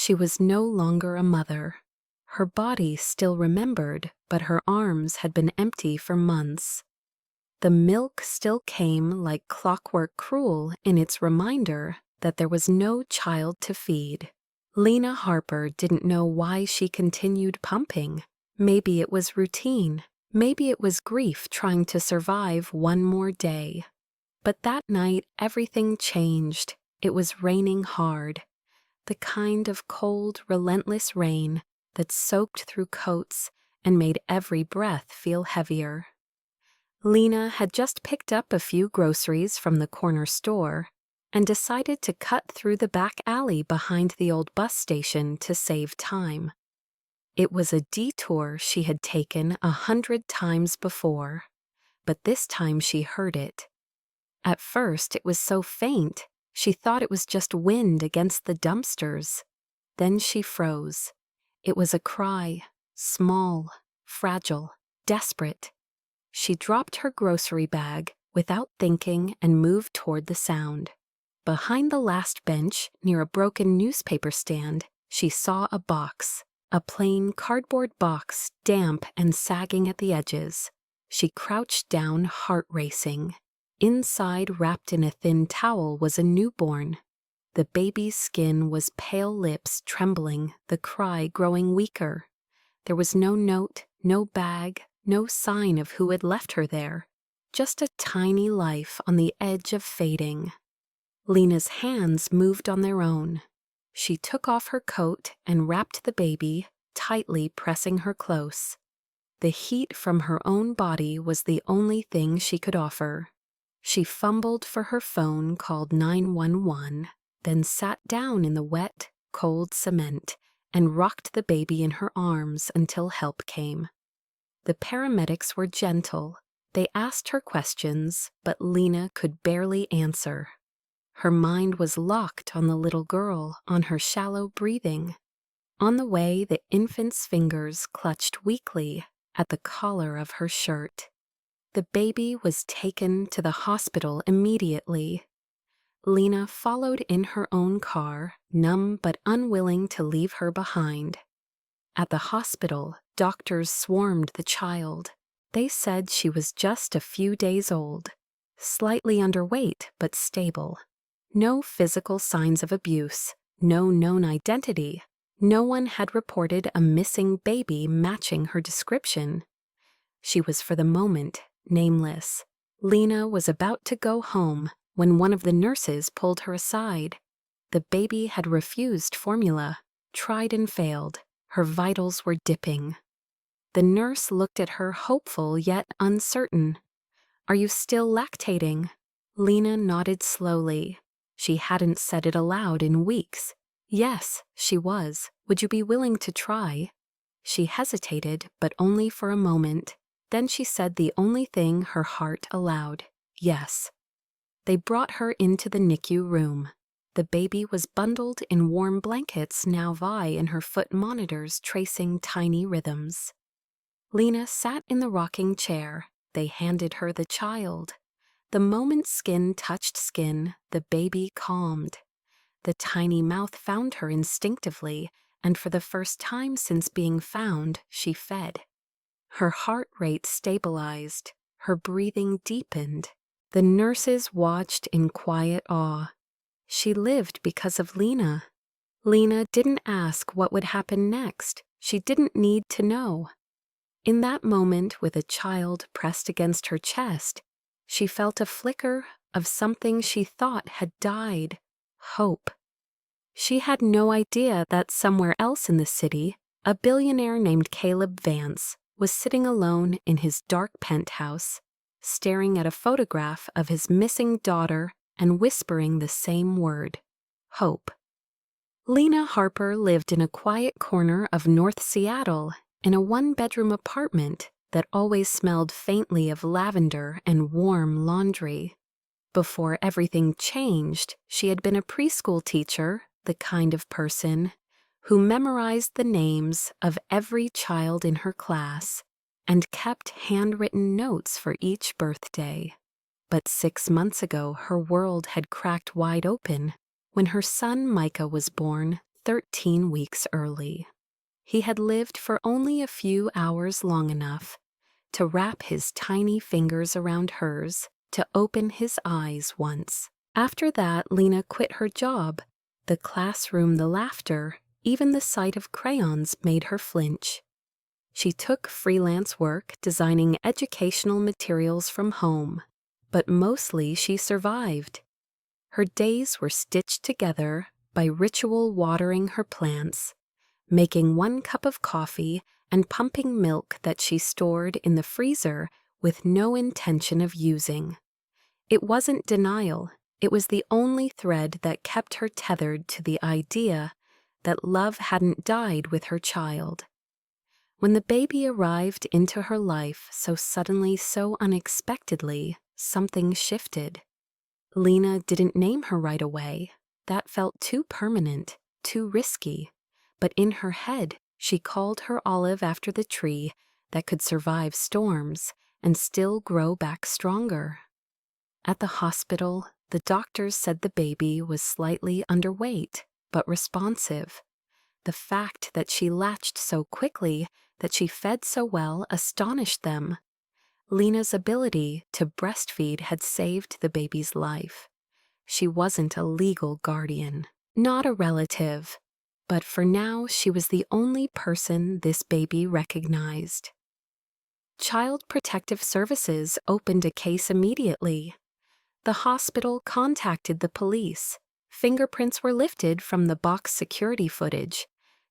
She was no longer a mother. Her body still remembered, but her arms had been empty for months. The milk still came like clockwork cruel in its reminder that there was no child to feed. Lena Harper didn't know why she continued pumping. Maybe it was routine. Maybe it was grief trying to survive one more day. But that night, everything changed. It was raining hard. The kind of cold, relentless rain that soaked through coats and made every breath feel heavier. Lena had just picked up a few groceries from the corner store and decided to cut through the back alley behind the old bus station to save time. It was a detour she had taken 100 times before, but this time she heard it. At first it was so faint, she thought it was just wind against the dumpsters. Then she froze. It was a cry, small, fragile, desperate. She dropped her grocery bag without thinking and moved toward the sound. Behind the last bench, near a broken newspaper stand, she saw a box, a plain cardboard box, damp and sagging at the edges. She crouched down, heart racing. Inside, wrapped in a thin towel, was a newborn. The baby's skin was pale, lips trembling, the cry growing weaker. There was no note, no bag, no sign of who had left her there. Just a tiny life on the edge of fading. Lena's hands moved on their own. She took off her coat and wrapped the baby, tightly pressing her close. The heat from her own body was the only thing she could offer. She fumbled for her phone, called 911, then sat down in the wet, cold cement and rocked the baby in her arms until help came. The paramedics were gentle. They asked her questions, but Lena could barely answer. Her mind was locked on the little girl, on her shallow breathing. On the way, the infant's fingers clutched weakly at the collar of her shirt. The baby was taken to the hospital immediately. Lena followed in her own car, numb but unwilling to leave her behind. At the hospital, doctors swarmed the child. They said she was just a few days old, slightly underweight but stable. No physical signs of abuse, no known identity. No one had reported a missing baby matching her description. She was for the moment nameless. Lena was about to go home when one of the nurses pulled her aside. The baby had refused formula, tried and failed. Her vitals were dipping. The nurse looked at her, hopeful yet uncertain. "Are you still lactating?" Lena nodded slowly. She hadn't said it aloud in weeks. Yes, she was. "Would you be willing to try?" She hesitated, but only for a moment. Then she said the only thing her heart allowed. Yes. They brought her into the NICU room. The baby was bundled in warm blankets, now Vi in her foot monitors tracing tiny rhythms. Lena sat in the rocking chair. They handed her the child. The moment skin touched skin, the baby calmed. The tiny mouth found her instinctively, and for the first time since being found, she fed. Her heart rate stabilized. Her breathing deepened. The nurses watched in quiet awe. She lived because of Lena. Lena didn't ask what would happen next. She didn't need to know. In that moment, with a child pressed against her chest, she felt a flicker of something she thought had died. Hope. She had no idea that somewhere else in the city, a billionaire named Caleb Vance was sitting alone in his dark penthouse, staring at a photograph of his missing daughter and whispering the same word, hope. Lena Harper lived in a quiet corner of North Seattle in a one-bedroom apartment that always smelled faintly of lavender and warm laundry. Before everything changed, she had been a preschool teacher, the kind of person who memorized the names of every child in her class and kept handwritten notes for each birthday. But 6 months ago, her world had cracked wide open when her son Micah was born 13 weeks early. He had lived for only a few hours long enough to wrap his tiny fingers around hers, to open his eyes once. After that, Lena quit her job. The classroom, the laughter, even the sight of crayons made her flinch. She took freelance work designing educational materials from home, but mostly she survived. Her days were stitched together by ritual watering her plants, making 1 cup of coffee and pumping milk that she stored in the freezer with no intention of using. It wasn't denial, it was the only thread that kept her tethered to the idea that love hadn't died with her child. When the baby arrived into her life so suddenly, so unexpectedly, something shifted. Lena didn't name her right away. That felt too permanent, too risky. But in her head, she called her Olive after the tree that could survive storms and still grow back stronger. At the hospital, the doctors said the baby was slightly underweight, but responsive. The fact that she latched so quickly, that she fed so well, astonished them. Lena's ability to breastfeed had saved the baby's life. She wasn't a legal guardian, not a relative, but for now she was the only person this baby recognized. Child Protective Services opened a case immediately. The hospital contacted the police. Fingerprints were lifted from the box security footage,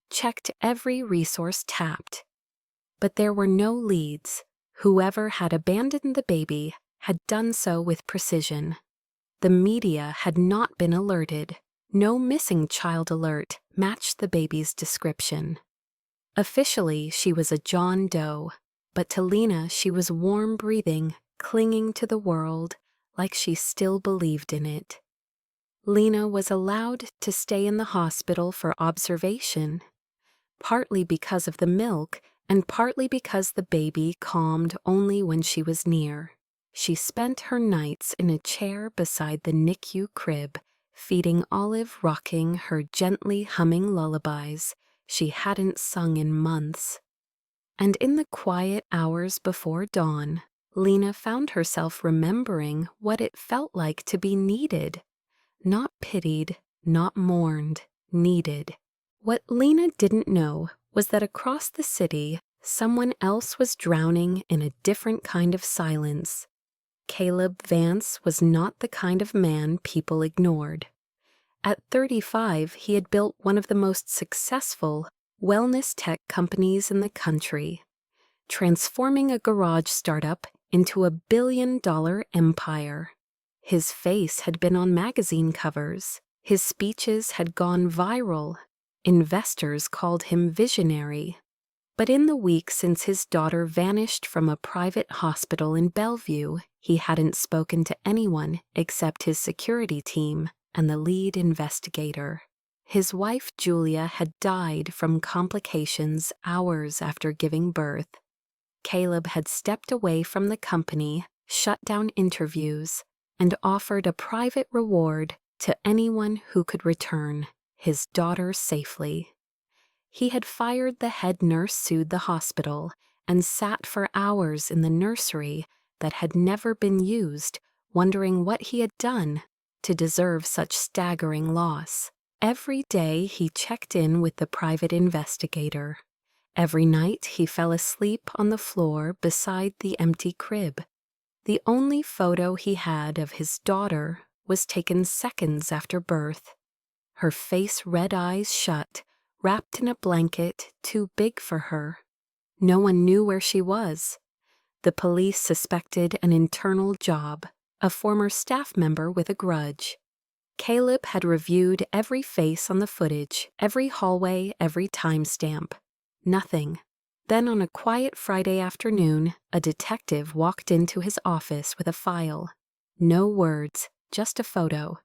checked every resource tapped. But there were no leads. Whoever had abandoned the baby had done so with precision. The media had not been alerted. No missing child alert matched the baby's description. Officially, she was a John Doe, but to Lena she was warm-breathing, clinging to the world like she still believed in it. Lena was allowed to stay in the hospital for observation, partly because of the milk and partly because the baby calmed only when she was near. She spent her nights in a chair beside the NICU crib, feeding Olive, rocking her gently humming lullabies she hadn't sung in months. And in the quiet hours before dawn, Lena found herself remembering what it felt like to be needed. Not pitied, not mourned, needed. What Lena didn't know was that across the city, someone else was drowning in a different kind of silence. Caleb Vance was not the kind of man people ignored. At 35, he had built one of the most successful wellness tech companies in the country, transforming a garage startup into a billion-dollar empire. His face had been on magazine covers. His speeches had gone viral. Investors called him visionary. But in the week since his daughter vanished from a private hospital in Bellevue, he hadn't spoken to anyone except his security team and the lead investigator. His wife, Julia, had died from complications hours after giving birth. Caleb had stepped away from the company, shut down interviews, and offered a private reward to anyone who could return his daughter safely. He had fired the head nurse, sued the hospital, and sat for hours in the nursery that had never been used, wondering what he had done to deserve such staggering loss. Every day he checked in with the private investigator. Every night he fell asleep on the floor beside the empty crib. The only photo he had of his daughter was taken seconds after birth. Her face, red eyes shut, wrapped in a blanket too big for her. No one knew where she was. The police suspected an internal job, a former staff member with a grudge. Caleb had reviewed every face on the footage, every hallway, every timestamp. Nothing. Then on a quiet Friday afternoon, a detective walked into his office with a file. No words, just a photo.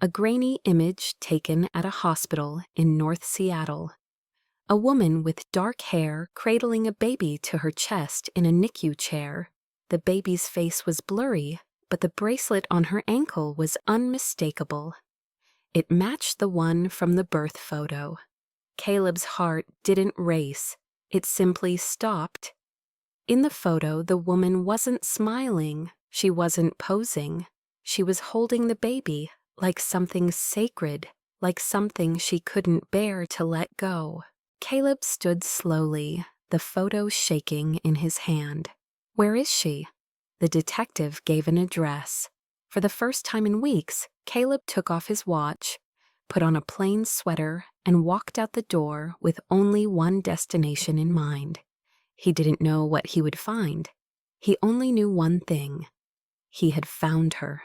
A grainy image taken at a hospital in North Seattle. A woman with dark hair cradling a baby to her chest in a NICU chair. The baby's face was blurry, but the bracelet on her ankle was unmistakable. It matched the one from the birth photo. Caleb's heart didn't race, it simply stopped. In the photo, the woman wasn't smiling, she wasn't posing. She was holding the baby like something sacred, like something she couldn't bear to let go. Caleb stood slowly, the photo shaking in his hand. "Where is she?" The detective gave an address. For the first time in weeks, Caleb took off his watch, put on a plain sweater, and walked out the door with only one destination in mind. He didn't know what he would find. He only knew one thing. He had found her.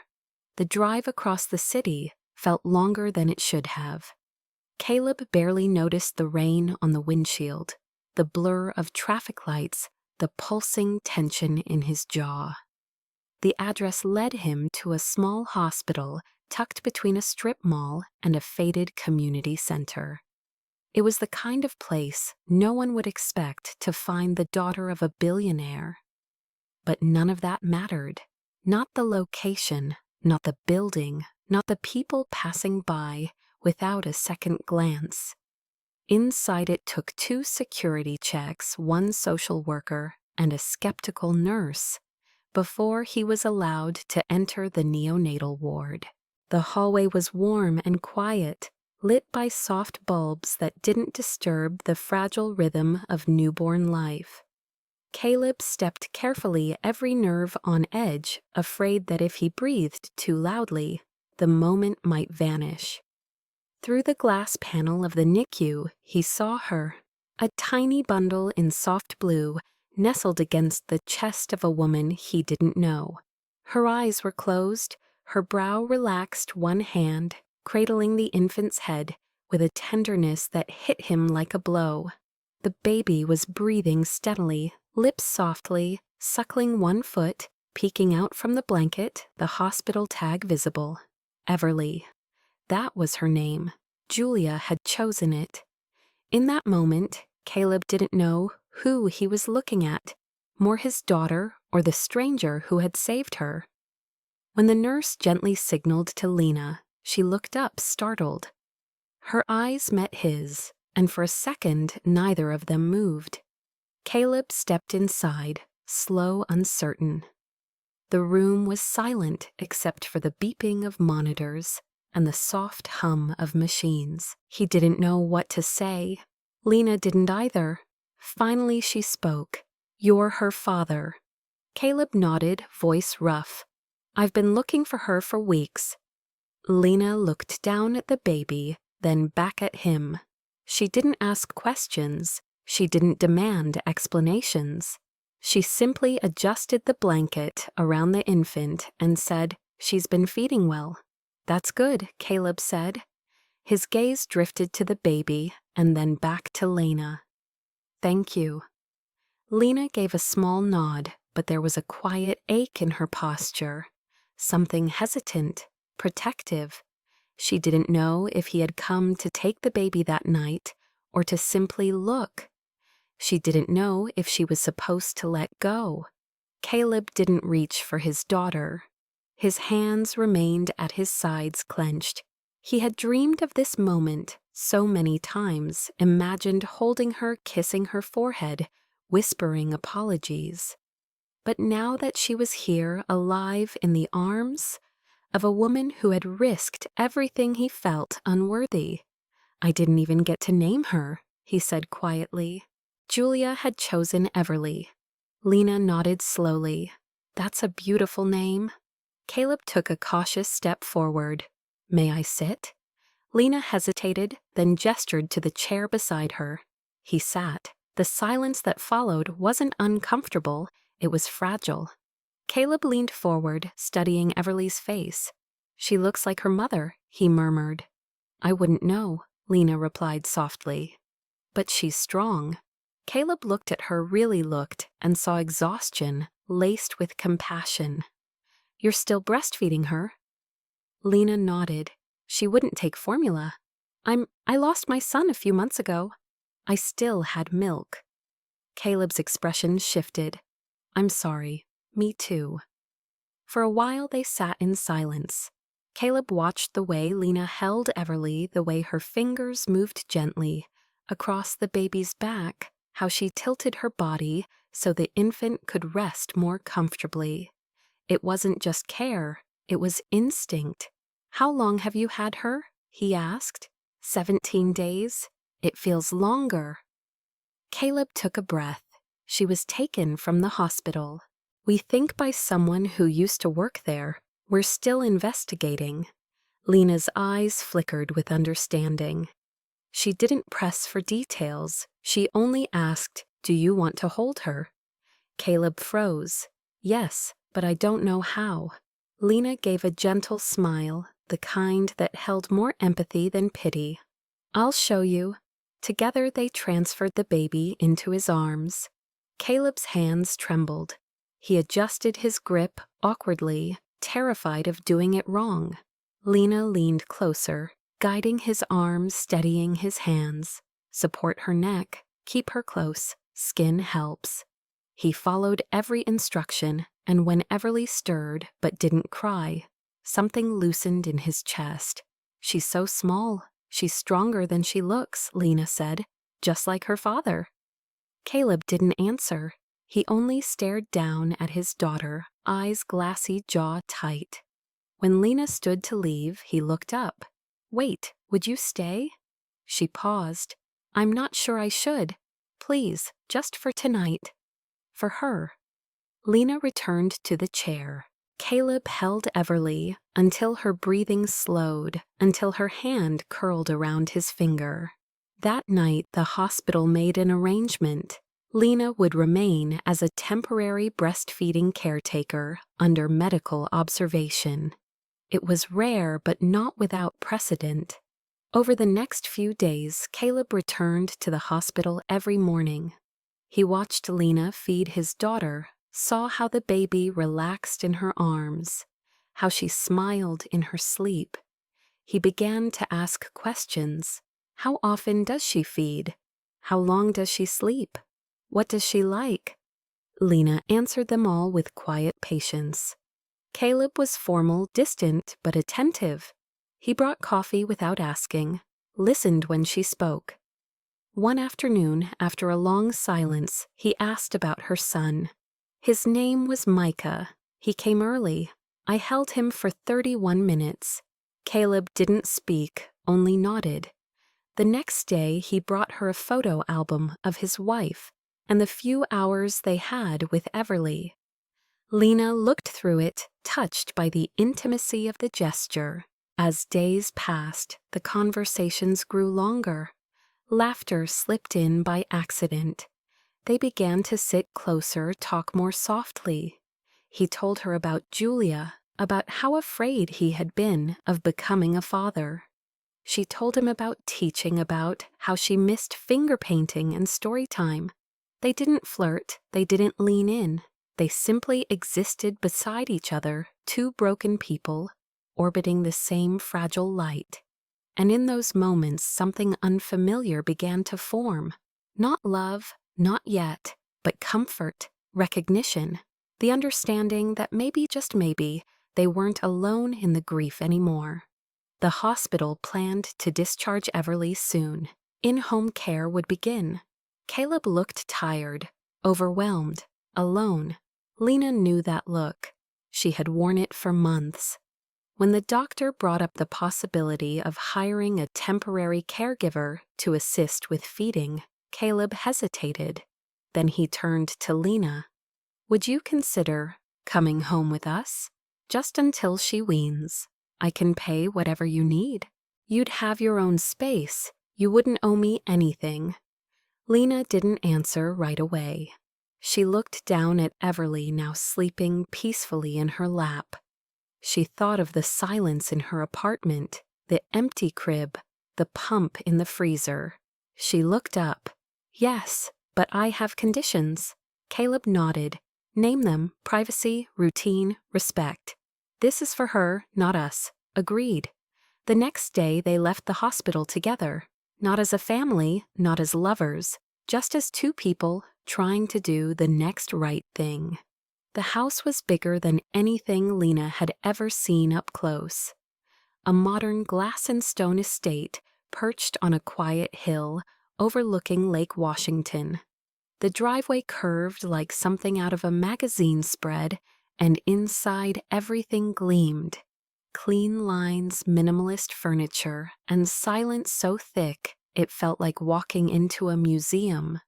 The drive across the city felt longer than it should have. Caleb barely noticed the rain on the windshield, the blur of traffic lights, the pulsing tension in his jaw. The address led him to a small hospital tucked between a strip mall and a faded community center. It was the kind of place no one would expect to find the daughter of a billionaire. But none of that mattered. Not the location, not the building, not the people passing by without a second glance. Inside it took 2 security checks, 1 social worker, and a skeptical nurse before he was allowed to enter the neonatal ward. The hallway was warm and quiet, lit by soft bulbs that didn't disturb the fragile rhythm of newborn life. Caleb stepped carefully, every nerve on edge, afraid that if he breathed too loudly, the moment might vanish. Through the glass panel of the NICU, he saw her, a tiny bundle in soft blue, nestled against the chest of a woman he didn't know. Her eyes were closed, her brow relaxed, one hand cradling the infant's head with a tenderness that hit him like a blow. The baby was breathing steadily, lips softly, suckling one foot, peeking out from the blanket, the hospital tag visible. Everly. That was her name. Julia had chosen it. In that moment, Caleb didn't know who he was looking at, more his daughter or the stranger who had saved her. When the nurse gently signaled to Lena, she looked up, startled. Her eyes met his, and for a second neither of them moved. Caleb stepped inside, slow, uncertain. The room was silent except for the beeping of monitors and the soft hum of machines. He didn't know what to say. Lena didn't either. Finally she spoke. "You're her father." Caleb nodded, voice rough. "I've been looking for her for weeks." Lena looked down at the baby, then back at him. She didn't ask questions. She didn't demand explanations. She simply adjusted the blanket around the infant and said, "She's been feeding well." "That's good," Caleb said. His gaze drifted to the baby and then back to Lena. "Thank you." Lena gave a small nod, but there was a quiet ache in her posture, something hesitant, protective. She didn't know if he had come to take the baby that night or to simply look. She didn't know if she was supposed to let go. Caleb didn't reach for his daughter. His hands remained at his sides clenched. He had dreamed of this moment so many times, imagined holding her, kissing her forehead, whispering apologies. But now that she was here, alive in the arms of a woman who had risked everything he felt unworthy. "I didn't even get to name her," he said quietly. Julia had chosen Everly. Lena nodded slowly. "That's a beautiful name." Caleb took a cautious step forward. "May I sit?" Lena hesitated, then gestured to the chair beside her. He sat. The silence that followed wasn't uncomfortable, it was fragile. Caleb leaned forward, studying Everly's face. "She looks like her mother," he murmured. "I wouldn't know," Lena replied softly. "But she's strong." Caleb looked at her, really looked, and saw exhaustion laced with compassion. "You're still breastfeeding her?" Lena nodded. "She wouldn't take formula. I lost my son a few months ago. I still had milk." Caleb's expression shifted. "I'm sorry. Me too." For a while they sat in silence. Caleb watched the way Lena held Everly, the way her fingers moved gently across the baby's back, how she tilted her body so the infant could rest more comfortably. It wasn't just care, it was instinct. "How long have you had her?" he asked. 17 days? It feels longer." Caleb took a breath. She was taken from the hospital. "We think by someone who used to work there. We're still investigating." Lena's eyes flickered with understanding. She didn't press for details. She only asked, "Do you want to hold her?" Caleb froze. "Yes, but I don't know how." Lena gave a gentle smile, the kind that held more empathy than pity. "I'll show you." Together they transferred the baby into his arms. Caleb's hands trembled. He adjusted his grip awkwardly, terrified of doing it wrong. Lena leaned closer, guiding his arms, steadying his hands. "Support her neck. Keep her close. Skin helps." He followed every instruction, and when Everly stirred but didn't cry, something loosened in his chest. "She's so small. She's stronger than she looks," Lena said, "just like her father." Caleb didn't answer. He only stared down at his daughter, eyes glassy, jaw tight. When Lena stood to leave, he looked up. "Wait, would you stay?" She paused. "I'm not sure I should. Please, just for tonight." For her. Lena returned to the chair. Caleb held Everly until her breathing slowed, until her hand curled around his finger. That night, the hospital made an arrangement. Lena would remain as a temporary breastfeeding caretaker under medical observation. It was rare but not without precedent. Over the next few days, Caleb returned to the hospital every morning. He watched Lena feed his daughter, saw how the baby relaxed in her arms, how she smiled in her sleep. He began to ask questions. How often does she feed? How long does she sleep? What does she like? Lena answered them all with quiet patience. Caleb was formal, distant, but attentive. He brought coffee without asking, listened when she spoke. One afternoon, after a long silence, he asked about her son. His name was Micah. He came early. I held him for 31 minutes. Caleb didn't speak, only nodded. The next day, he brought her a photo album of his wife and the few hours they had with Everly. Lena looked through it, touched by the intimacy of the gesture. As days passed, the conversations grew longer. Laughter slipped in by accident. They began to sit closer, talk more softly. He told her about Julia, about how afraid he had been of becoming a father. She told him about teaching, about how she missed finger painting and story time. They didn't flirt, they didn't lean in. They simply existed beside each other, two broken people, orbiting the same fragile light. And in those moments, something unfamiliar began to form. Not love, not yet, but comfort, recognition, the understanding that maybe, just maybe, they weren't alone in the grief anymore. The hospital planned to discharge Everly soon. In-home care would begin. Caleb looked tired, overwhelmed, alone. Lena knew that look. She had worn it for months. When the doctor brought up the possibility of hiring a temporary caregiver to assist with feeding, Caleb hesitated. Then he turned to Lena. "Would you consider coming home with us? Just until she weans. I can pay whatever you need. You'd have your own space. You wouldn't owe me anything." Lena didn't answer right away. She looked down at Everly, now sleeping peacefully in her lap. She thought of the silence in her apartment, the empty crib, the pump in the freezer. She looked up. "Yes, but I have conditions." Caleb nodded. "Name them: privacy, routine, respect. This is for her, not us." Agreed. The next day they left the hospital together. Not as a family, not as lovers, just as two people trying to do the next right thing. The house was bigger than anything Lena had ever seen up close. a modern glass and stone estate perched on a quiet hill overlooking Lake Washington. The driveway curved like something out of a magazine spread, and inside everything gleamed. Clean lines, minimalist furniture, and silence so thick it felt like walking into a museum.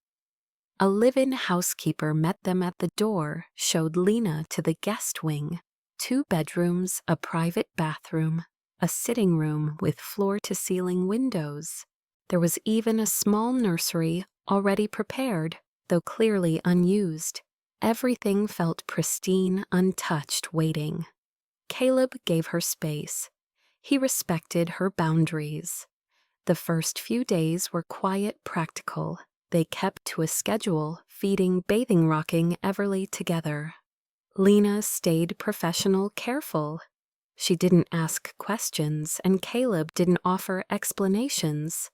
A live-in housekeeper met them at the door, showed Lena to the guest wing. 2 bedrooms, a private bathroom, a sitting room with floor-to-ceiling windows. There was even a small nursery already prepared, though clearly unused. Everything felt pristine, untouched, waiting. Caleb gave her space. He respected her boundaries. The first few days were quiet, practical. They kept to a schedule, feeding, bathing, rocking Everly together. Lena stayed professional, careful. She didn't ask questions, and Caleb didn't offer explanations.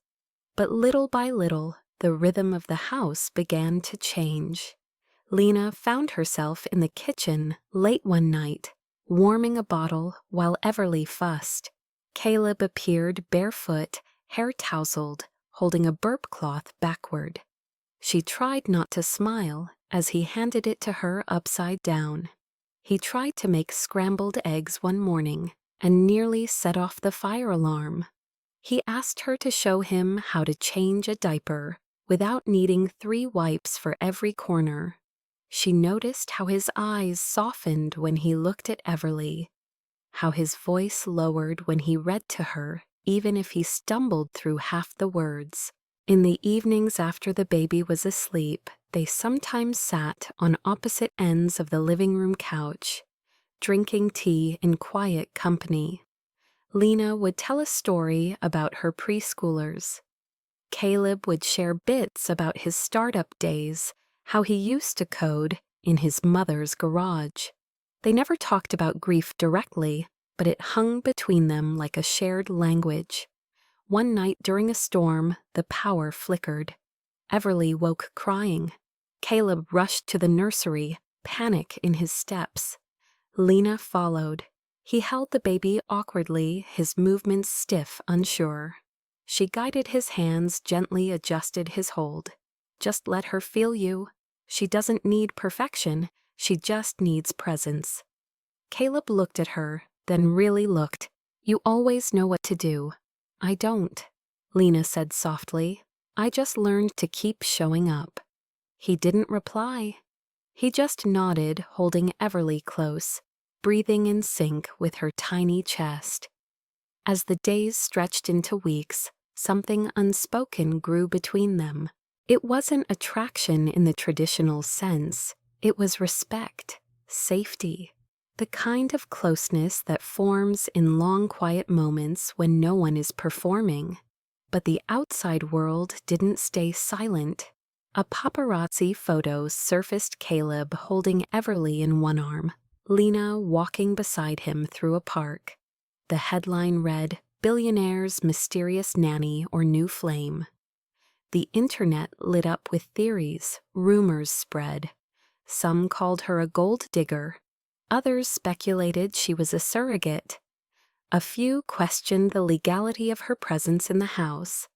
But little by little, the rhythm of the house began to change. Lena found herself in the kitchen late one night, warming a bottle while Everly fussed. Caleb appeared barefoot, hair tousled, holding a burp cloth backward. She tried not to smile as he handed it to her upside down. He tried to make scrambled eggs one morning and nearly set off the fire alarm. He asked her to show him how to change a diaper without needing 3 wipes for every corner. She noticed how his eyes softened when he looked at Everly, how his voice lowered when he read to her, even if he stumbled through half the words. In the evenings after the baby was asleep, they sometimes sat on opposite ends of the living room couch, drinking tea in quiet company. Lena would tell a story about her preschoolers. Caleb would share bits about his startup days, how he used to code in his mother's garage. They never talked about grief directly, but it hung between them like a shared language. One night during a storm, the power flickered. Everly woke crying. Caleb rushed to the nursery, panic in his steps. Lena followed. He held the baby awkwardly, his movements stiff, unsure. She guided his hands, gently adjusted his hold. Just let her feel you. She doesn't need perfection, she just needs presence. Caleb looked at her, then really looked. You always know what to do. I don't, Lena said softly. I just learned to keep showing up. He didn't reply. He just nodded, holding Everly close, breathing in sync with her tiny chest. As the days stretched into weeks, something unspoken grew between them. It wasn't attraction in the traditional sense. It was respect, safety, the kind of closeness that forms in long, quiet moments when no one is performing. But the outside world didn't stay silent. A paparazzi photo surfaced Caleb holding Everly in one arm, Lena walking beside him through a park. The headline read, "Billionaire's Mysterious Nanny or New Flame." The internet lit up with theories, rumors spread. Some called her a gold digger. Others speculated she was a surrogate. A few questioned the legality of her presence in the house.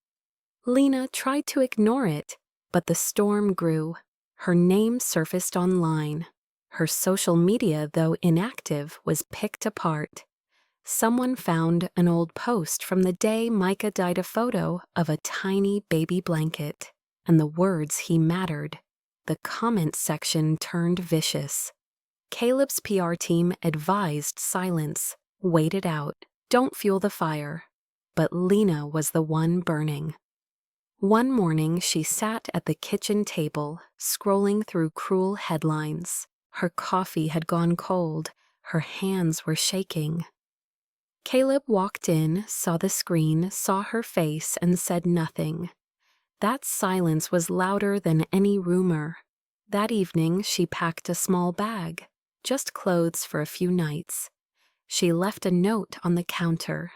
Lena tried to ignore it, but the storm grew. Her name surfaced online. Her social media, though inactive, was picked apart. Someone found an old post from the day Micah dyed a photo of a tiny baby blanket, and the words he mattered. The comment section turned vicious. Caleb's PR team advised silence, wait it out, don't fuel the fire. But Lena was the one burning. One morning she sat at the kitchen table, scrolling through cruel headlines. Her coffee had gone cold, her hands were shaking. Caleb walked in, saw the screen, saw her face, and said nothing. That silence was louder than any rumor. That evening she packed a small bag, just clothes for a few nights. She left a note on the counter.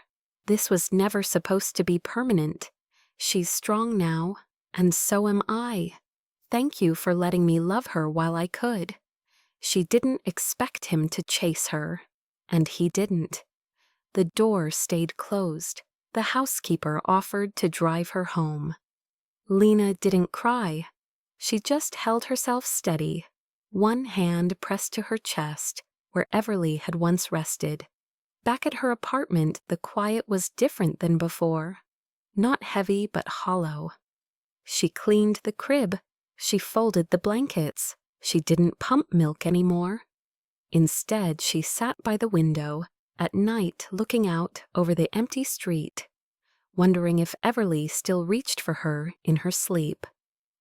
This was never supposed to be permanent. She's strong now, and so am I. Thank you for letting me love her while I could. She didn't expect him to chase her, and he didn't. The door stayed closed. The housekeeper offered to drive her home. Lena didn't cry. She just held herself steady, one hand pressed to her chest, where Everly had once rested. Back at her apartment, the quiet was different than before. Not heavy, but hollow. She cleaned the crib. She folded the blankets. She didn't pump milk anymore. Instead, she sat by the window, at night looking out over the empty street, wondering if Everly still reached for her in her sleep.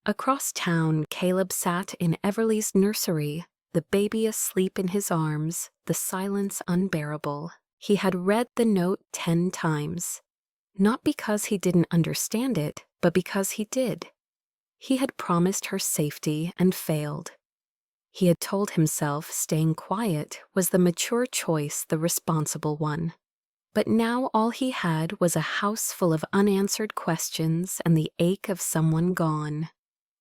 Across town, Caleb sat in Everly's nursery, the baby asleep in his arms, the silence unbearable. He had read the note 10 times. Not because he didn't understand it, but because he did. He had promised her safety and failed. He had told himself staying quiet was the mature choice, the responsible one. But now all he had was a house full of unanswered questions and the ache of someone gone.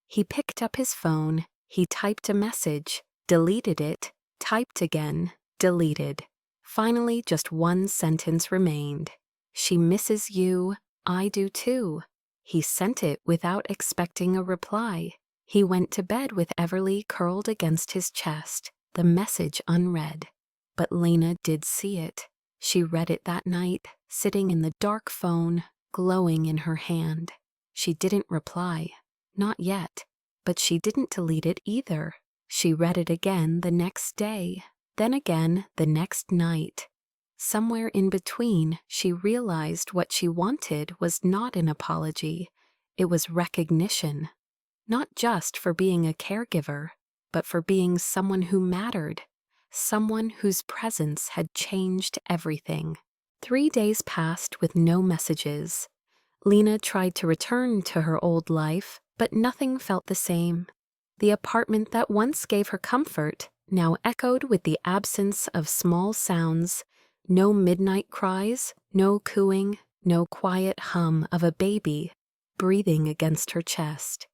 He picked up his phone, he typed a message, deleted it, typed again, deleted. Finally, just one sentence remained. "She misses you, I do too." He sent it without expecting a reply. He went to bed with Everly curled against his chest, the message unread. But Lena did see it. She read it that night, sitting in the dark phone, glowing in her hand. She didn't reply. Not yet. But she didn't delete it either. She read it again the next day, then again the next night. Somewhere in between, she realized what she wanted was not an apology. It was recognition. Not just for being a caregiver, but for being someone who mattered. Someone whose presence had changed everything. 3 days passed with no messages. Lena tried to return to her old life, but nothing felt the same. The apartment that once gave her comfort now echoed with the absence of small sounds. No midnight cries, no cooing, no quiet hum of a baby breathing against her chest.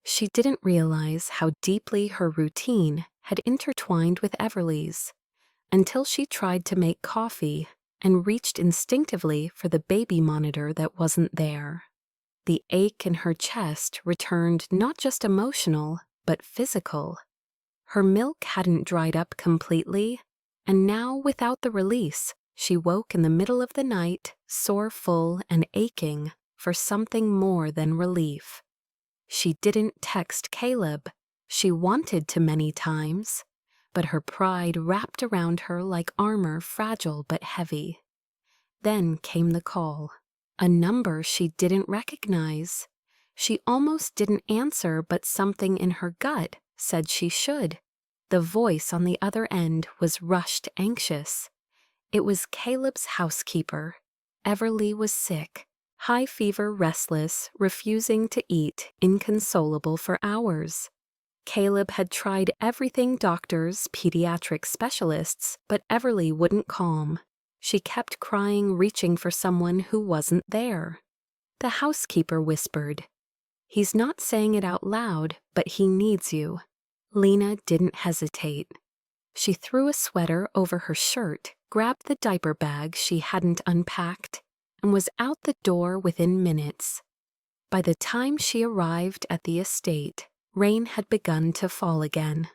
She didn't realize how deeply her routine had intertwined with Everly's until she tried to make coffee and reached instinctively for the baby monitor that wasn't there. The ache in her chest returned not just emotional, but physical. Her milk hadn't dried up completely, and now without the release, she woke in the middle of the night, sore full and aching for something more than relief. She didn't text Caleb. She wanted to many times, but her pride wrapped around her like armor, fragile but heavy. Then came the call. A number she didn't recognize. She almost didn't answer, but something in her gut said she should. The voice on the other end was rushed, anxious. It was Caleb's housekeeper. Everly was sick. High fever, restless, refusing to eat, inconsolable for hours. Caleb had tried everything doctors, pediatric specialists, but Everly wouldn't calm. She kept crying, reaching for someone who wasn't there. The housekeeper whispered, "He's not saying it out loud, but he needs you." Lena didn't hesitate. She threw a sweater over her shirt, grabbed the diaper bag she hadn't unpacked, and was out the door within minutes. By the time she arrived at the estate, rain had begun to fall again.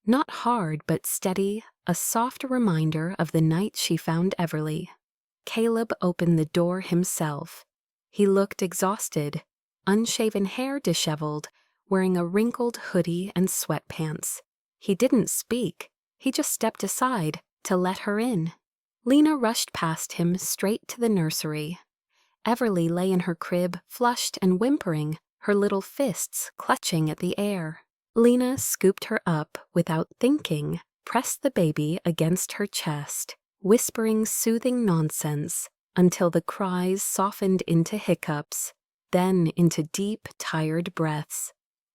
Not hard, but steady, a soft reminder of the night she found Everly. Caleb opened the door himself. He looked exhausted, unshaven hair disheveled, wearing a wrinkled hoodie and sweatpants. He didn't speak. He just stepped aside to let her in. Lena rushed past him straight to the nursery. Everly lay in her crib, flushed and whimpering, her little fists clutching at the air. Lena scooped her up without thinking, pressed the baby against her chest, whispering soothing nonsense until the cries softened into hiccups, then into deep, tired breaths.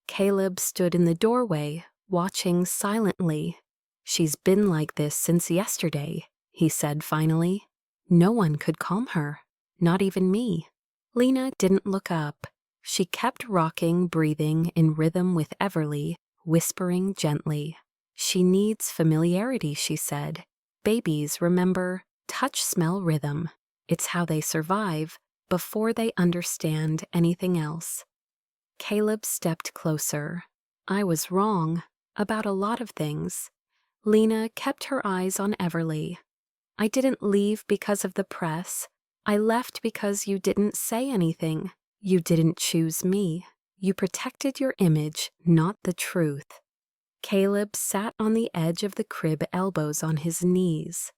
Caleb stood in the doorway, watching silently. "She's been like this since yesterday," he said finally. "No one could calm her, not even me." Lena didn't look up. She kept rocking, breathing in rhythm with Everly, whispering gently. "She needs familiarity," she said. "Babies remember touch, smell, rhythm. It's how they survive before they understand anything else. Caleb stepped closer. I was wrong about a lot of things. Lena kept her eyes on Everly. I didn't leave because of the press. I left because you didn't say anything. You didn't choose me. You protected your image, not the truth. Caleb sat on the edge of the crib, elbows on his knees.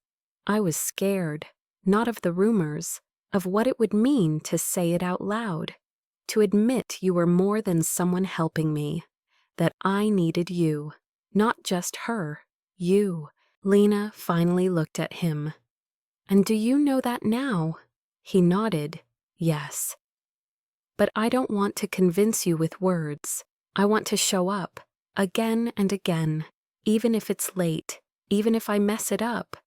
I was scared, not of the rumors, of what it would mean to say it out loud, to admit you were more than someone helping me, that I needed you, not just her, you. Lena finally looked at him. And do you know that now? He nodded, yes. But I don't want to convince you with words. I want to show up, again and again, even if it's late, even if I mess it up.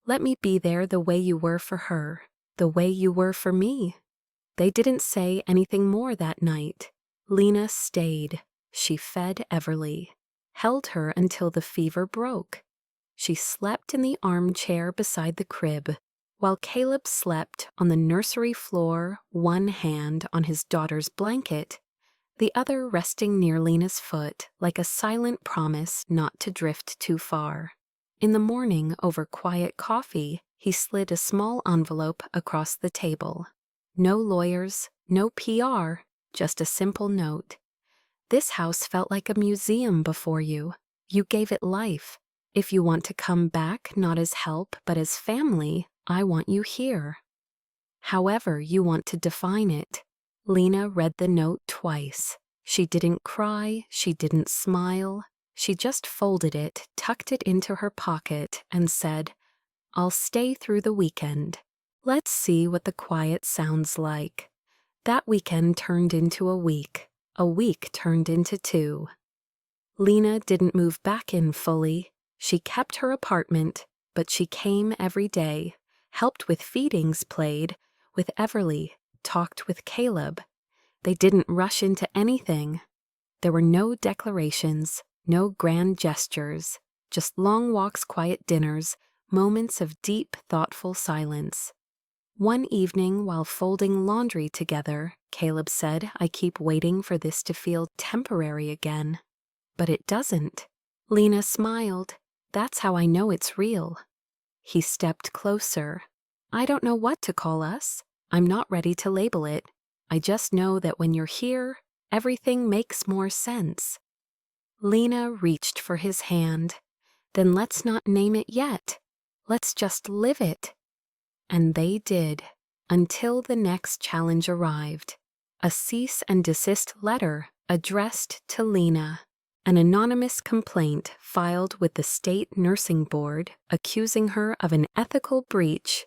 Let me be there the way you were for her, the way you were for me. They didn't say anything more that night. Lena stayed. She fed Everly, held her until the fever broke. She slept in the armchair beside the crib, while Caleb slept on the nursery floor, one hand on his daughter's blanket, the other resting near Lena's foot like a silent promise not to drift too far. In the morning, over quiet coffee, he slid a small envelope across the table. No lawyers, no PR, just a simple note. This house felt like a museum before you. You gave it life. If you want to come back not as help but as family, I want you here. However you want to define it. Lena read the note twice. She didn't cry, she didn't smile. She just folded it, tucked it into her pocket, and said, I'll stay through the weekend. Let's see what the quiet sounds like. That weekend turned into a week turned into 2. Lena didn't move back in fully. She kept her apartment, but she came every day, helped with feedings, played with Everly, talked with Caleb. They didn't rush into anything. There were no declarations, no grand gestures, just long walks, quiet dinners, moments of deep, thoughtful silence. One evening, while folding laundry together, Caleb said, I keep waiting for this to feel temporary again. But it doesn't. Lena smiled. That's how I know it's real. He stepped closer. I don't know what to call us. I'm not ready to label it. I just know that when you're here, everything makes more sense. Lena reached for his hand. Then let's not name it yet. Let's just live it. And they did, until the next challenge arrived. A cease and desist letter addressed to Lena. An anonymous complaint filed with the state nursing board accusing her of an ethical breach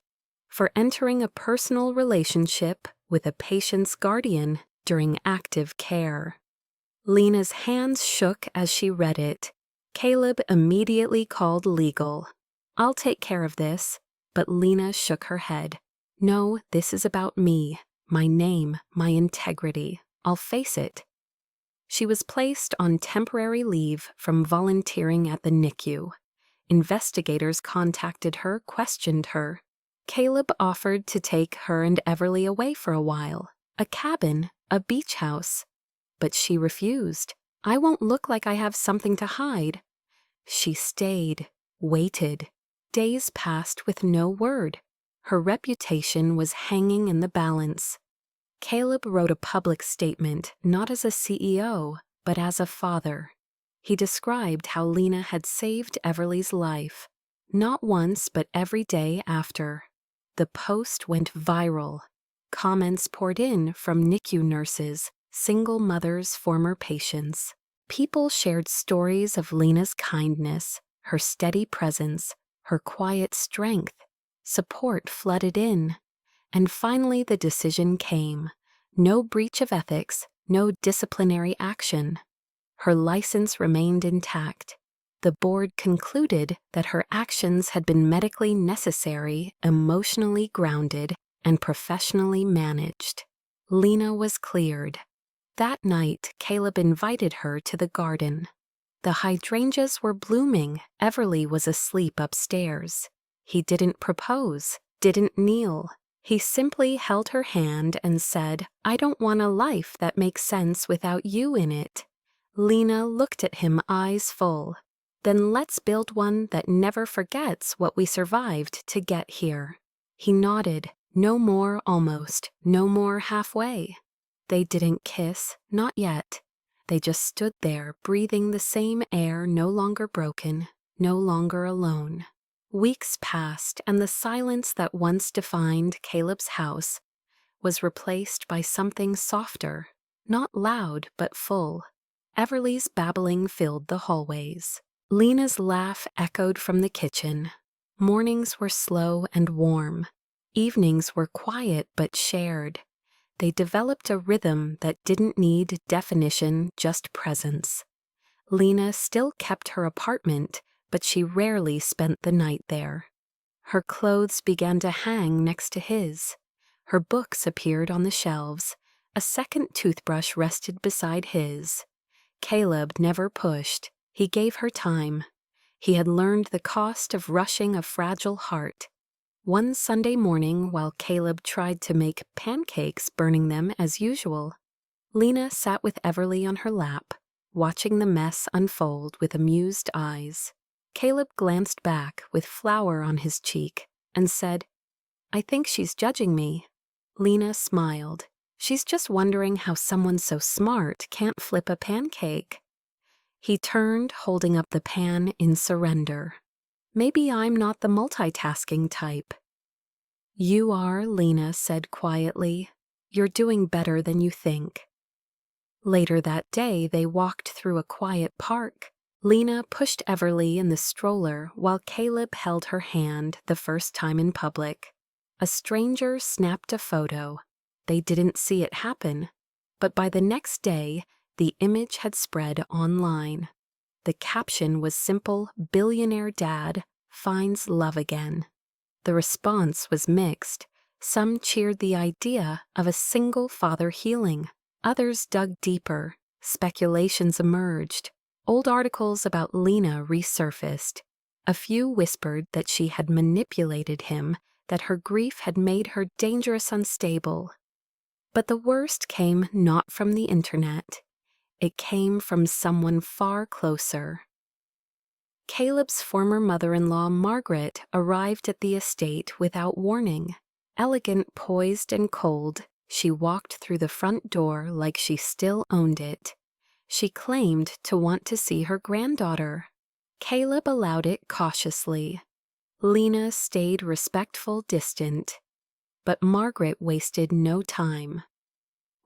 for entering a personal relationship with a patient's guardian during active care. Lena's hands shook as she read it. Caleb immediately called legal. I'll take care of this, but Lena shook her head. No, this is about me, my name, my integrity. I'll face it. She was placed on temporary leave from volunteering at the NICU. Investigators contacted her, questioned her. Caleb offered to take her and Everly away for a while, a cabin, a beach house. But she refused. I won't look like I have something to hide. She stayed, waited. Days passed with no word. Her reputation was hanging in the balance. Caleb wrote a public statement, not as a CEO, but as a father. He described how Lena had saved Everly's life, not once but every day after. The post went viral. Comments poured in from NICU nurses, single mothers, former patients. People shared stories of Lena's kindness, her steady presence, her quiet strength. Support flooded in. And finally the decision came. No breach of ethics, no disciplinary action. Her license remained intact. The board concluded that her actions had been medically necessary, emotionally grounded, and professionally managed. Lena was cleared. That night, Caleb invited her to the garden. The hydrangeas were blooming. Everly was asleep upstairs. He didn't propose. didn't kneel. He simply held her hand and said, "I don't want a life that makes sense without you in it." Lena looked at him, eyes full. "Then let's build one that never forgets what we survived to get here." He nodded. No more almost, no more halfway. They didn't kiss, not yet. They just stood there, breathing the same air, no longer broken, no longer alone. Weeks passed, and the silence that once defined Caleb's house was replaced by something softer, not loud but full. Everly's babbling filled the hallways. Lena's laugh echoed from the kitchen. Mornings were slow and warm. Evenings were quiet but shared. They developed a rhythm that didn't need definition, just presence. Lena still kept her apartment, but she rarely spent the night there. Her clothes began to hang next to his. Her books appeared on the shelves. A second toothbrush rested beside his. Caleb never pushed. He gave her time. He had learned the cost of rushing a fragile heart. One Sunday morning, while Caleb tried to make pancakes, burning them as usual, Lena sat with Everly on her lap, watching the mess unfold with amused eyes. Caleb glanced back with flour on his cheek and said, "I think she's judging me." Lena smiled. "She's just wondering how someone so smart can't flip a pancake." He turned, holding up the pan in surrender. "Maybe I'm not the multitasking type." "You are," Lena said quietly. "You're doing better than you think." Later that day, they walked through a quiet park. Lena pushed Everly in the stroller while Caleb held her hand the first time in public. A stranger snapped a photo. They didn't see it happen, but by the next day, the image had spread online. The caption was simple, "Billionaire dad finds love again." The response was mixed. Some cheered the idea of a single father healing. Others dug deeper. Speculations emerged. Old articles about Lena resurfaced. A few whispered that she had manipulated him, that her grief had made her dangerous unstable. But the worst came not from the internet. It came from someone far closer. Caleb's former mother-in-law, Margaret, arrived at the estate without warning. Elegant, poised, and cold, she walked through the front door like she still owned it. She claimed to want to see her granddaughter. Caleb allowed it cautiously. Lena stayed respectful, distant. But Margaret wasted no time.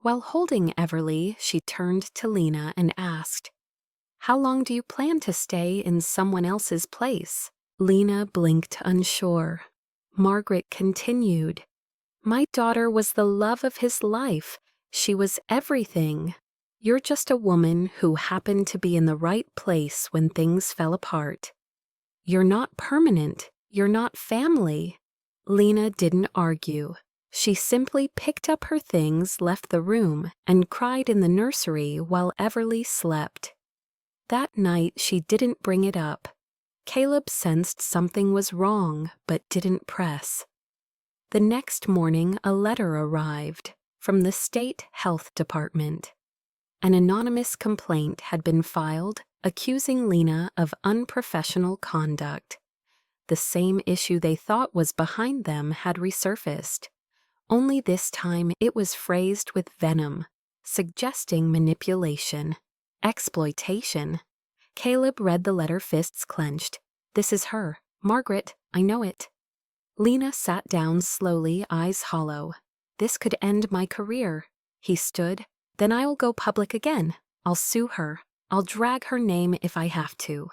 While holding Everly, she turned to Lena and asked, "How long do you plan to stay in someone else's place?" Lena blinked, unsure. Margaret continued, "My daughter was the love of his life. She was everything. You're just a woman who happened to be in the right place when things fell apart. You're not permanent. You're not family." Lena didn't argue. She simply picked up her things, left the room, and cried in the nursery while Everly slept. That night she didn't bring it up. Caleb sensed something was wrong, but didn't press. The next morning a letter arrived from the state health department. An anonymous complaint had been filed accusing Lena of unprofessional conduct. The same issue they thought was behind them had resurfaced. Only this time it was phrased with venom, suggesting manipulation, exploitation. Caleb read the letter, fists clenched. "This is her. Margaret, I know it." Lena sat down slowly, eyes hollow. "This could end my career." He stood. "Then I'll go public again. I'll sue her. I'll drag her name if I have to."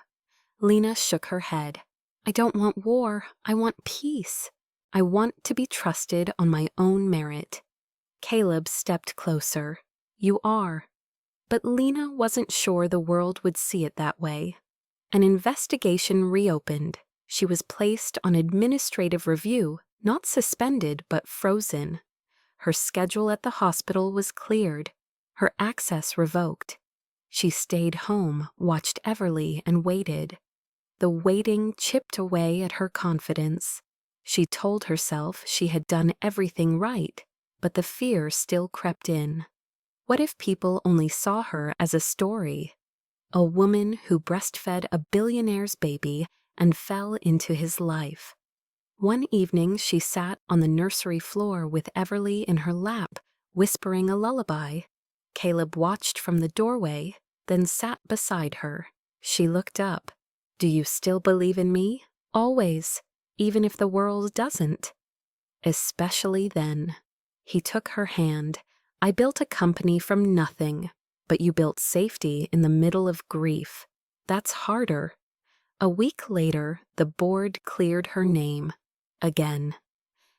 Lena shook her head. "I don't want war. I want peace. I want to be trusted on my own merit." Caleb stepped closer. "You are." But Lena wasn't sure the world would see it that way. An investigation reopened. She was placed on administrative review, not suspended but frozen. Her schedule at the hospital was cleared, her access revoked. She stayed home, watched Everly, and waited. The waiting chipped away at her confidence. She told herself she had done everything right, but the fear still crept in. What if people only saw her as a story? A woman who breastfed a billionaire's baby and fell into his life. One evening she sat on the nursery floor with Everly in her lap, whispering a lullaby. Caleb watched from the doorway, then sat beside her. She looked up. "Do you still believe in me? Always, even if the world doesn't?" "Especially then." He took her hand. "I built a company from nothing, but you built safety in the middle of grief. That's harder." A week later, the board cleared her name. Again.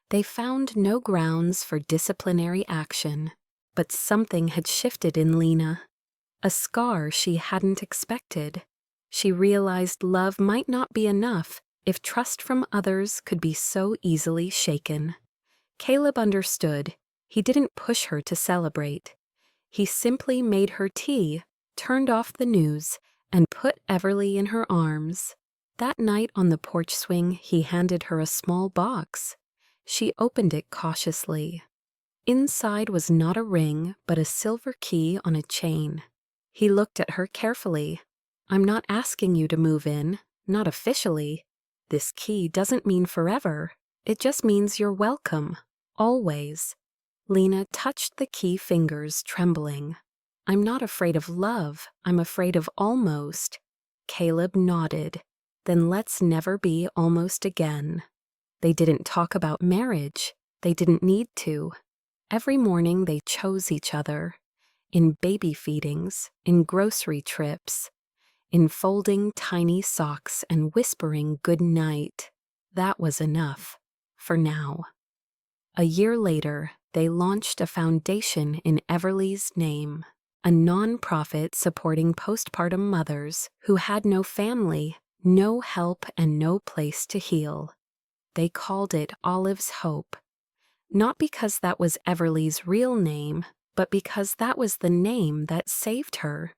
They found no grounds for disciplinary action, but something had shifted in Lena. A scar she hadn't expected. She realized love might not be enough if trust from others could be so easily shaken. Caleb understood. He didn't push her to celebrate. He simply made her tea, turned off the news, and put Everly in her arms. That night on the porch swing, he handed her a small box. She opened it cautiously. Inside was not a ring, but a silver key on a chain. He looked at her carefully. "I'm not asking you to move in, not officially. This key doesn't mean forever. It just means you're welcome, always." Lena touched the key fingers, trembling. "I'm not afraid of love, I'm afraid of almost." Caleb nodded. "Then let's never be almost again." They didn't talk about marriage. They didn't need to. Every morning they chose each other. In baby feedings, in grocery trips, in folding tiny socks and whispering good night. That was enough. For now. A year later, they launched a foundation in Everly's name, a non-profit supporting postpartum mothers who had no family, no help, and no place to heal. They called it Olive's Hope. Not because that was Everly's real name, but because that was the name that saved her.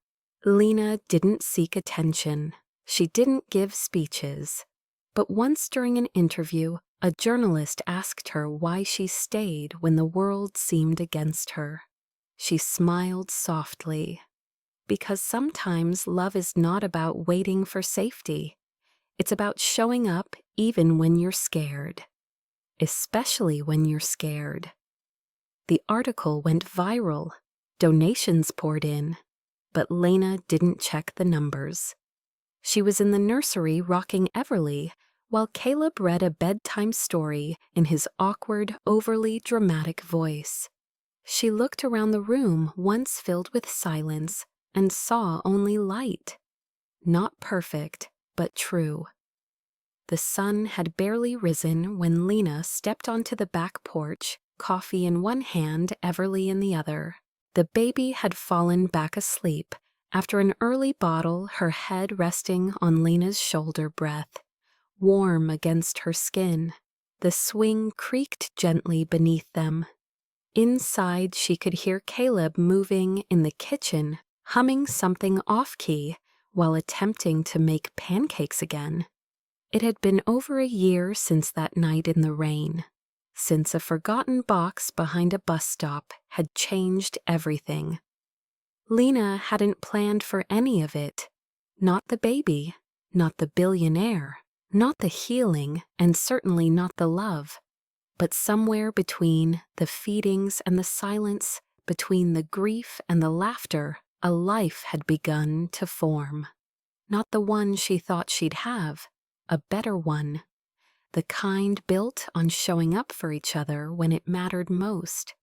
Lena didn't seek attention. She didn't give speeches. But once during an interview, a journalist asked her why she stayed when the world seemed against her. She smiled softly. Because sometimes love is not about waiting for safety. It's about showing up even when you're scared. Especially when you're scared. The article went viral. Donations poured in. But Lena didn't check the numbers. She was in the nursery rocking Everly, while Caleb read a bedtime story in his awkward, overly dramatic voice. She looked around the room once filled with silence and saw only light. Not perfect, but true. The sun had barely risen when Lena stepped onto the back porch, coffee in one hand, Everly in the other. The baby had fallen back asleep, after an early bottle, her head resting on Lena's shoulder breath, warm against her skin. The swing creaked gently beneath them. Inside, she could hear Caleb moving in the kitchen, humming something off-key while attempting to make pancakes again. It had been over a year since that night in the rain, since a forgotten box behind a bus stop had changed everything. Lena hadn't planned for any of it. Not the baby, not the billionaire, not the healing, and certainly not the love. But somewhere between the feedings and the silence, between the grief and the laughter, a life had begun to form. Not the one she thought she'd have, a better one. The kind built on showing up for each other when it mattered most.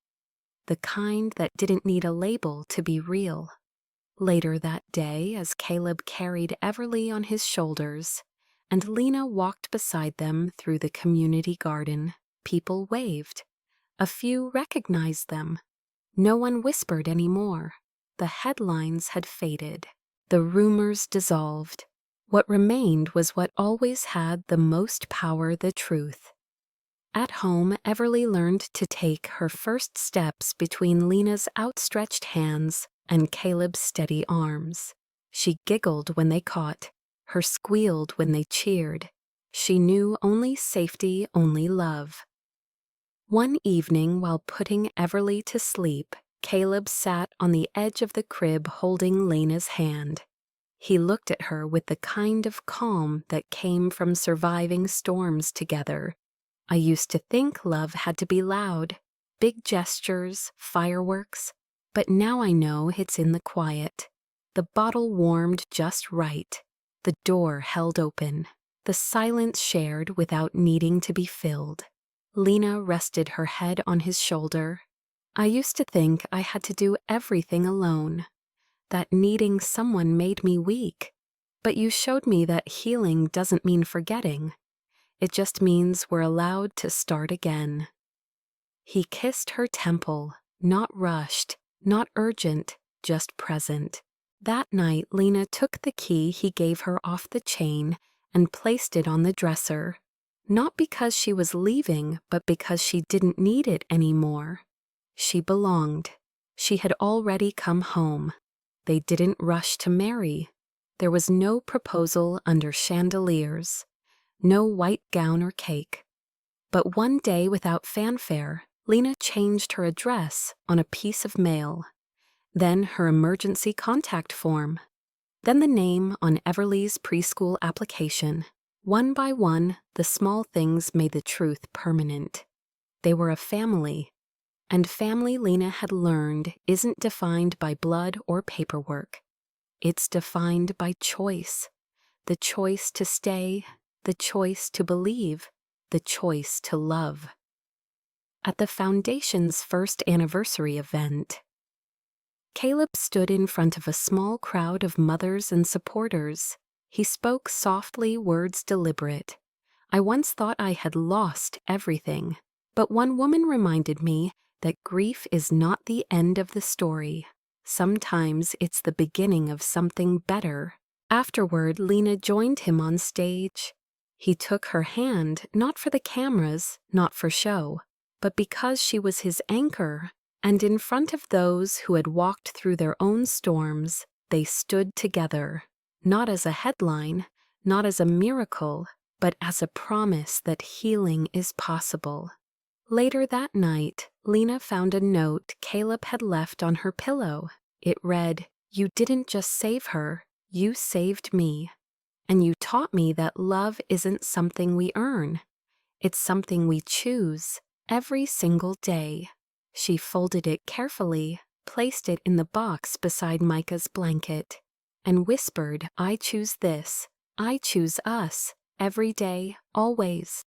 The kind that didn't need a label to be real. Later that day, as Caleb carried Everly on his shoulders, and Lena walked beside them through the community garden, people waved. A few recognized them. No one whispered anymore. The headlines had faded. The rumors dissolved. What remained was what always had the most power, the truth. At home, Everly learned to take her first steps between Lena's outstretched hands and Caleb's steady arms. She giggled when they caught, her squealed when they cheered. She knew only safety, only love. One evening, while putting Everly to sleep, Caleb sat on the edge of the crib holding Lena's hand. He looked at her with the kind of calm that came from surviving storms together. I used to think love had to be loud, big gestures, fireworks, but now I know it's in the quiet. The bottle warmed just right, the door held open, the silence shared without needing to be filled. Lena rested her head on his shoulder. I used to think I had to do everything alone, that needing someone made me weak. But you showed me that healing doesn't mean forgetting. It just means we're allowed to start again. He kissed her temple, not rushed, not urgent, just present. That night, Lena took the key he gave her off the chain and placed it on the dresser. Not because she was leaving, but because she didn't need it anymore. She belonged. She had already come home. They didn't rush to marry. There was no proposal under chandeliers, no white gown or cake. But one day, without fanfare, Lena changed her address on a piece of mail, then her emergency contact form, then the name on Everly's preschool application. One by one, the small things made the truth permanent. They were a family, and family, Lena had learned, isn't defined by blood or paperwork. It's defined by choice. The choice to stay, the choice to believe, the choice to love. At the Foundation's first anniversary event, Caleb stood in front of a small crowd of mothers and supporters. He spoke softly, words deliberate. I once thought I had lost everything, but one woman reminded me that grief is not the end of the story. Sometimes it's the beginning of something better. Afterward, Lena joined him on stage. He took her hand, not for the cameras, not for show, but because she was his anchor, and in front of those who had walked through their own storms, they stood together. Not as a headline, not as a miracle, but as a promise that healing is possible. Later that night, Lena found a note Caleb had left on her pillow. It read, "You didn't just save her, you saved me. And you taught me that love isn't something we earn. It's something we choose every single day." She folded it carefully, placed it in the box beside Micah's blanket, and whispered, "I choose this. I choose us. Every day, always."